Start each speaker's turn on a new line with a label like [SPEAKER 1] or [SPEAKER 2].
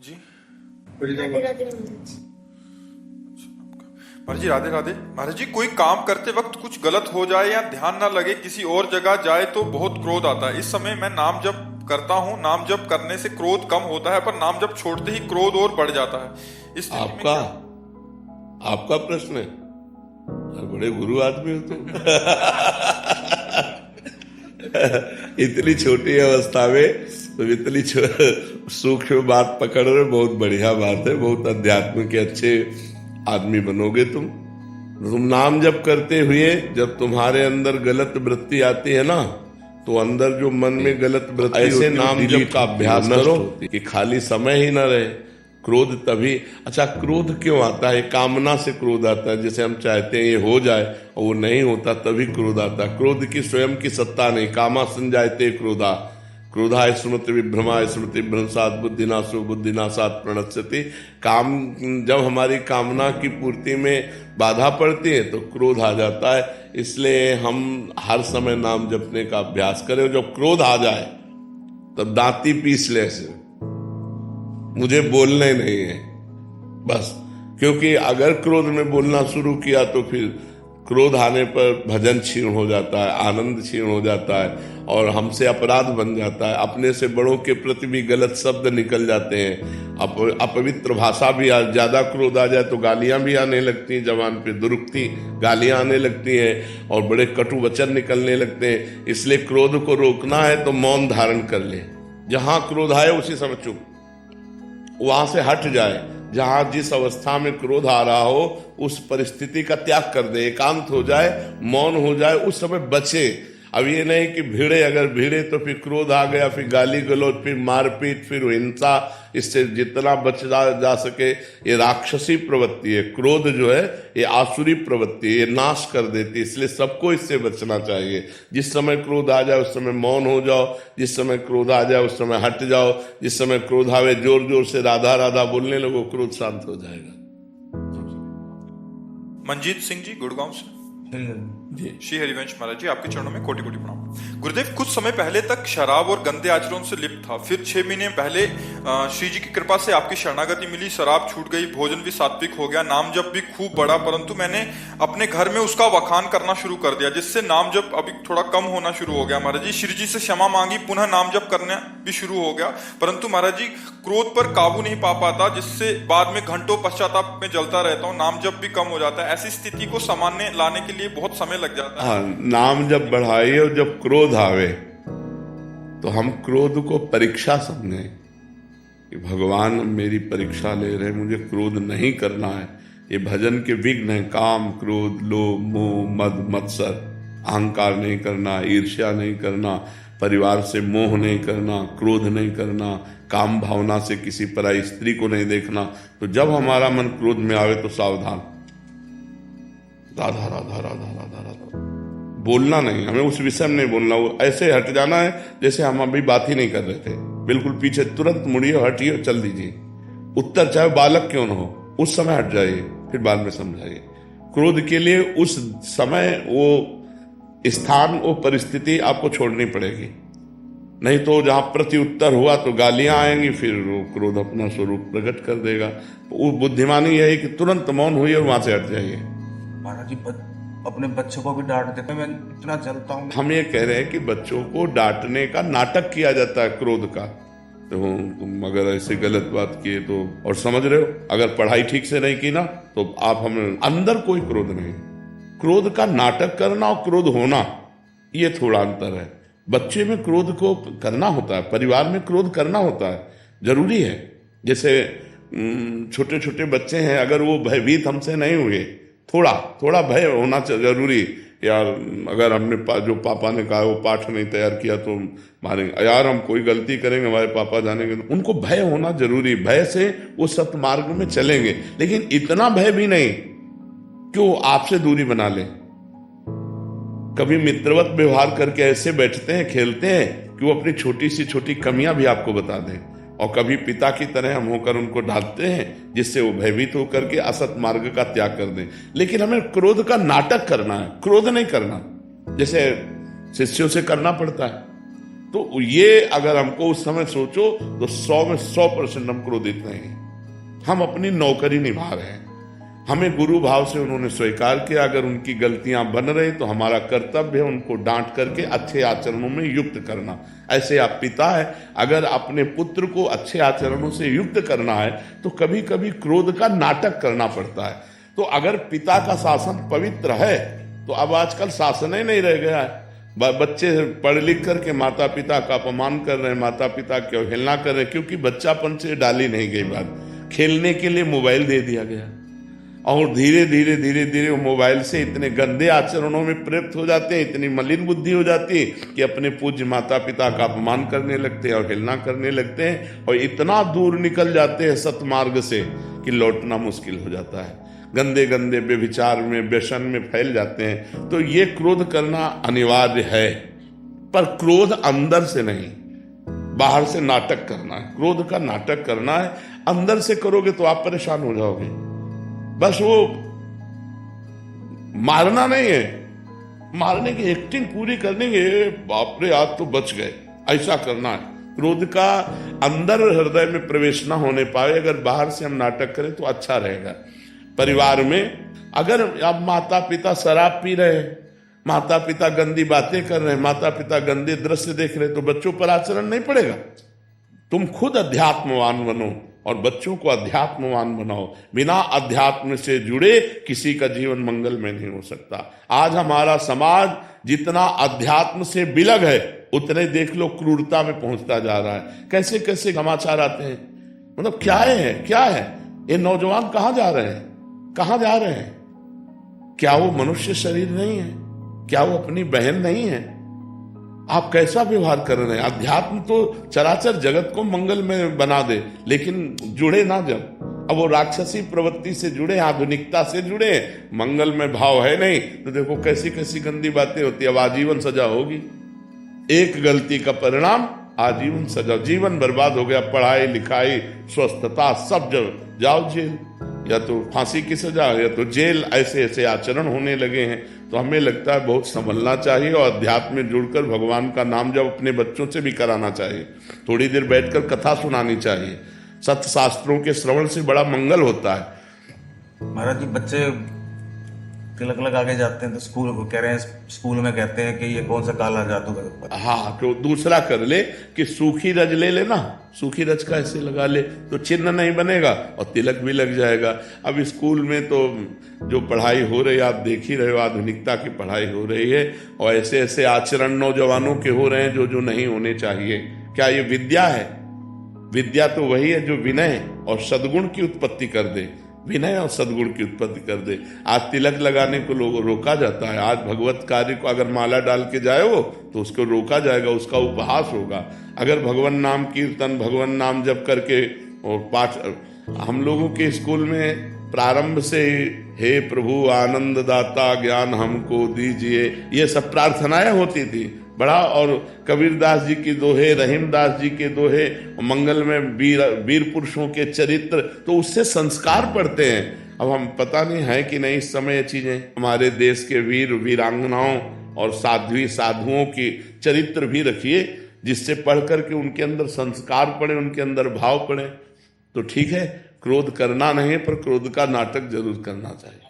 [SPEAKER 1] जी
[SPEAKER 2] राधे राधे महाराज।
[SPEAKER 1] महाराज जी राधे राधे। महाराज जी कोई काम करते वक्त कुछ गलत हो जाए या ध्यान ना लगे किसी और जगह जाए तो बहुत क्रोध आता है। इस समय मैं नाम जप करता हूँ। नाम जप करने से क्रोध कम होता है पर नाम जप छोड़ते ही क्रोध और बढ़ जाता है। इस स्थिति में
[SPEAKER 3] आपका
[SPEAKER 1] क्या?
[SPEAKER 3] आपका प्रश्न है। बड़े गुरु आदमी हो तुम। इतनी छोटी अवस्था में तो इतनी सूक्ष्म बात पकड़ रहे हो, बहुत बढ़िया बात है। बहुत अध्यात्म के अच्छे आदमी बनोगे तुम नाम जप करते हुए जब तुम्हारे अंदर गलत वृत्ति आती है ना, तो अंदर जो मन में गलत वृत्ति ऐसे नाम जप का अभ्यास करो कि खाली समय ही ना रहे। क्रोध तभी, अच्छा क्रोध क्यों आता है? कामना से क्रोध आता है। जैसे हम चाहते हैं ये हो जाए और वो नहीं होता, तभी क्रोध आता है। क्रोध की स्वयं की सत्ता नहीं। कामा संजायते क्रोधा, क्रोधा स्मृति विभ्रमा, स्मृति भ्रंशात बुद्धिनाशो, बुद्धिनाशात प्रणश्यति। काम जब हमारी कामना की पूर्ति में बाधा पड़ती है तो क्रोध आ जाता है। इसलिए हम हर समय नाम जपने का अभ्यास करें। जब क्रोध आ जाए तब दांती पीस ले ऐसे, मुझे बोलना ही नहीं है बस। क्योंकि अगर क्रोध में बोलना शुरू किया तो फिर क्रोध आने पर भजन क्षीण हो जाता है, आनंद क्षीण हो जाता है और हमसे अपराध बन जाता है। अपने से बड़ों के प्रति भी गलत शब्द निकल जाते हैं। अपवित्र भाषा भी ज्यादा क्रोध आ जाए तो गालियां भी आने लगती हैं, जबान पे दुरुक्ति गालियां आने लगती हैं और बड़े कटु वचन निकलने लगते हैं। इसलिए क्रोध को रोकना है तो मौन धारण कर ले। जहां क्रोध आए उसी समय चुप, वहां से हट जाए। जहां जिस अवस्था में क्रोध आ रहा हो उस परिस्थिति का त्याग कर दे, एकांत हो जाए, मौन हो जाए, उस समय बचे। अब ये नहीं कि भिड़े, अगर भिड़े तो फिर क्रोध आ गया, फिर गाली गलौज, फिर मारपीट, फिर हिंसा। इससे जितना बचा जा सके। ये राक्षसी प्रवृत्ति है। क्रोध जो है ये आसुरी प्रवृत्ति है, ये नाश कर देती है। इसलिए सबको इससे बचना चाहिए। जिस समय क्रोध आ जाए उस समय मौन हो जाओ, जिस समय क्रोध आ जाए उस समय हट जाओ। जिस समय क्रोध आवे जोर जोर से राधा राधा बोलने लगो, क्रोध शांत हो जाएगा।
[SPEAKER 1] मंजीत सिंह जी गुड़गांव से।
[SPEAKER 3] जी
[SPEAKER 1] श्री हरिवंश महाराज जी आपके चरणों में कोटि कोटि प्रणाम। गुरुदेव कुछ समय पहले तक शराब और गंदे आचरणों से लिप्त था। फिर 6 महीने पहले श्री जी की कृपा से आपकी शरणागति मिली। शराब छूट गई, भोजन भी सात्विक हो गया, नाम जप भी खूब बढ़ा। परंतु मैंने अपने घर में उसका वखान करना शुरू कर दिया, जिससे नाम जप अभी थोड़ा कम होना शुरू हो गया। महाराज जी श्री जी से क्षमा मांगी, पुनः नाम जप करना भी शुरू हो गया। परंतु महाराज जी क्रोध पर काबू नहीं पा पाता, जिससे बाद में घंटों पश्चाताप में जलता रहता हूँ। नाम जप भी कम हो जाता है। ऐसी स्थिति को सामान्य लाने के लिए बहुत समय लग जाता है।
[SPEAKER 3] हाँ, नाम जब बढ़ाइए और जब क्रोध आवे तो हम क्रोध को परीक्षा समझें कि भगवान मेरी परीक्षा ले रहे हैं, मुझे क्रोध नहीं करना है। ये भजन के विघ्न है। काम, क्रोध, लोभ, मोह, मद, मत्सर, अहंकार नहीं करना, ईर्ष्या नहीं करना, परिवार से मोह नहीं करना, क्रोध नहीं करना, काम भावना से किसी पराई स्त्री को नहीं देखना। तो जब हमारा मन क्रोध में आवे तो सावधान, राधा राधा राधा राधा राधा बोलना नहीं, हमें उस विषय में नहीं बोलना। वो ऐसे हट जाना है जैसे हम अभी बात ही नहीं कर रहे थे। बिल्कुल पीछे तुरंत मुड़िए, हटिए, चल दीजिए। उत्तर चाहे बालक क्यों न हो, उस समय हट जाइए, फिर बाद में समझाइए। क्रोध के लिए उस समय वो स्थान, वो परिस्थिति आपको छोड़नी पड़ेगी। नहीं तो जहां प्रति उत्तर हुआ तो गालियां आएंगी, फिर वो क्रोध अपना स्वरूप प्रकट कर देगा। वो बुद्धिमानी यही कि तुरंत मौन हुई और वहां से हट जाइए।
[SPEAKER 4] महाराज जी अपने बच्चों को भी डांट देते हैं। मैं इतना चलता हूँ।
[SPEAKER 3] हम ये कह रहे हैं कि बच्चों को डांटने का नाटक किया जाता है क्रोध का। तो तुम अगर ऐसे गलत बात किए तो, और समझ रहे हो, अगर पढ़ाई ठीक से नहीं की ना तो आप हमें, अंदर कोई क्रोध नहीं। क्रोध का नाटक करना और क्रोध होना, ये थोड़ा अंतर है। बच्चे में क्रोध को करना होता है, परिवार में क्रोध करना होता है, जरूरी है। जैसे छोटे छोटे बच्चे हैं, अगर वो भयभीत हमसे नहीं हुए, थोड़ा थोड़ा भय होना जरूरी। यार अगर हमने जो पापा ने कहा वो पाठ नहीं तैयार किया तो मारेंगे, यार हम कोई गलती करेंगे हमारे पापा जानेंगे, तो उनको भय होना जरूरी। भय से वो सत्मार्ग में चलेंगे। लेकिन इतना भय भी नहीं कि वो आपसे दूरी बना ले। कभी मित्रवत व्यवहार करके ऐसे बैठते हैं, खेलते हैं कि वो अपनी छोटी सी छोटी कमियां भी आपको बता दें, और कभी पिता की तरह हम होकर उनको डांटते हैं जिससे वो भयभीत होकर के असत मार्ग का त्याग कर दें। लेकिन हमें क्रोध का नाटक करना है, क्रोध नहीं करना। जैसे शिष्यों से करना पड़ता है, तो ये अगर हमको उस समय सोचो तो 100 में 100% हम क्रोधित नहीं, हम अपनी नौकरी निभा रहे हैं। हमें गुरु भाव से उन्होंने स्वीकार किया, अगर उनकी गलतियां बन रही तो हमारा कर्तव्य है उनको डांट करके अच्छे आचरणों में युक्त करना। ऐसे आप पिता है, अगर अपने पुत्र को अच्छे आचरणों से युक्त करना है तो कभी कभी क्रोध का नाटक करना पड़ता है। तो अगर पिता का शासन पवित्र है तो अब आजकल शासन ही नहीं रह गया है। बच्चे पढ़ लिख करके माता पिता का अपमान कर रहे हैं, माता पिता की अवहेलना कर रहे हैं, क्योंकि बच्चापन से डाली नहीं गई बात। खेलने के लिए मोबाइल दे दिया गया और धीरे धीरे धीरे धीरे वो मोबाइल से इतने गंदे आचरणों में प्रवृत्त हो जाते हैं, इतनी मलिन बुद्धि हो जाती है कि अपने पूज्य माता पिता का अपमान करने लगते हैं, अवहेलना करने लगते हैं और इतना दूर निकल जाते हैं सतमार्ग से कि लौटना मुश्किल हो जाता है। गंदे गंदे व्यभिचार में, व्यसन में फैल जाते हैं। तो ये क्रोध करना अनिवार्य है, पर क्रोध अंदर से नहीं, बाहर से नाटक करना है। क्रोध का नाटक करना है, अंदर से करोगे तो आप परेशान हो जाओगे। बस वो मारना नहीं है, मारने की एक्टिंग पूरी करनी है, बाप रे आज तो बच गए, ऐसा करना है। क्रोध का अंदर हृदय में प्रवेश ना होने पाए, अगर बाहर से हम नाटक करें तो अच्छा रहेगा। परिवार में अगर अब माता पिता शराब पी रहे हैं, माता पिता गंदी बातें कर रहे हैं, माता पिता गंदे दृश्य देख रहे हैं, तो बच्चों पर आचरण नहीं पड़ेगा। तुम खुद अध्यात्मवान बनो और बच्चों को अध्यात्मवान बनाओ। बिना अध्यात्म से जुड़े किसी का जीवन मंगलमय नहीं हो सकता। आज हमारा समाज जितना अध्यात्म से बिलग है उतने देख लो क्रूरता में पहुंचता जा रहा है। कैसे कैसे समाचार आते हैं, मतलब क्या है क्या है, ये नौजवान कहां जा रहे हैं, कहां जा रहे हैं? क्या वो मनुष्य शरीर नहीं है? क्या वो अपनी बहन नहीं है? आप कैसा व्यवहार कर रहे हैं? अध्यात्म तो चराचर जगत को मंगल में बना दे, लेकिन जुड़े ना जब, अब वो राक्षसी प्रवृत्ति से जुड़े, आधुनिकता से जुड़े, मंगल में भाव है नहीं, तो देखो कैसी कैसी गंदी बातें होती है। अब आजीवन सजा होगी, एक गलती का परिणाम आजीवन सजा, जीवन बर्बाद हो गया। पढ़ाई लिखाई स्वस्थता सब जब जाओ जेल, या तो फांसी की सजा या तो जेल। ऐसे ऐसे आचरण होने लगे हैं। तो हमें लगता है बहुत संभलना चाहिए और अध्यात्म में जुड़कर भगवान का नाम जब अपने बच्चों से भी कराना चाहिए। थोड़ी देर बैठकर कथा सुनानी चाहिए। सत्य शास्त्रों के श्रवण से बड़ा मंगल होता है।
[SPEAKER 4] महाराज जी, बच्चे तिलक लगा के जाते हैं तो स्कूल को कह रहे हैं, स्कूल में कहते हैं कि ये कौन सा काला जादू है।
[SPEAKER 3] हाँ, तो दूसरा कर ले कि सूखी रज ले लेना, सूखी रज का ऐसे लगा ले तो चिन्ह नहीं बनेगा और तिलक भी लग जाएगा। अब स्कूल में तो जो पढ़ाई हो रही है आप देख ही रहे हो, आधुनिकता की पढ़ाई हो रही है और ऐसे ऐसे आचरण नौजवानों के हो रहे हैं जो जो नहीं होने चाहिए। क्या ये विद्या है? विद्या तो वही है जो विनय और सद्गुण की उत्पत्ति कर दे, विनय और सद्गुण की उत्पत्ति कर दे। आज तिलक लगाने को लोग रोका जाता है। आज भगवत कार्य को अगर माला डाल के जाए हो तो उसको रोका जाएगा, उसका उपहास होगा। अगर भगवान नाम कीर्तन, भगवान नाम जप करके और पाठ, हम लोगों के स्कूल में प्रारंभ से हे प्रभु आनंद दाता ज्ञान हमको दीजिए, ये सब प्रार्थनाएं होती थी बड़ा। और कबीरदास जी की दोहे, रहीमदास जी के दोहे, मंगल में वीर पुरुषों के चरित्र, तो उससे संस्कार पढ़ते हैं। अब हम पता नहीं है कि नहीं इस समय ये चीजें। हमारे देश के वीर वीरांगनाओं और साध्वी साधुओं की चरित्र भी रखिए, जिससे पढ़ करके उनके अंदर संस्कार पड़े, उनके अंदर भाव पड़े। तो ठीक है, क्रोध करना नहीं पर क्रोध का नाटक जरूर करना चाहिए।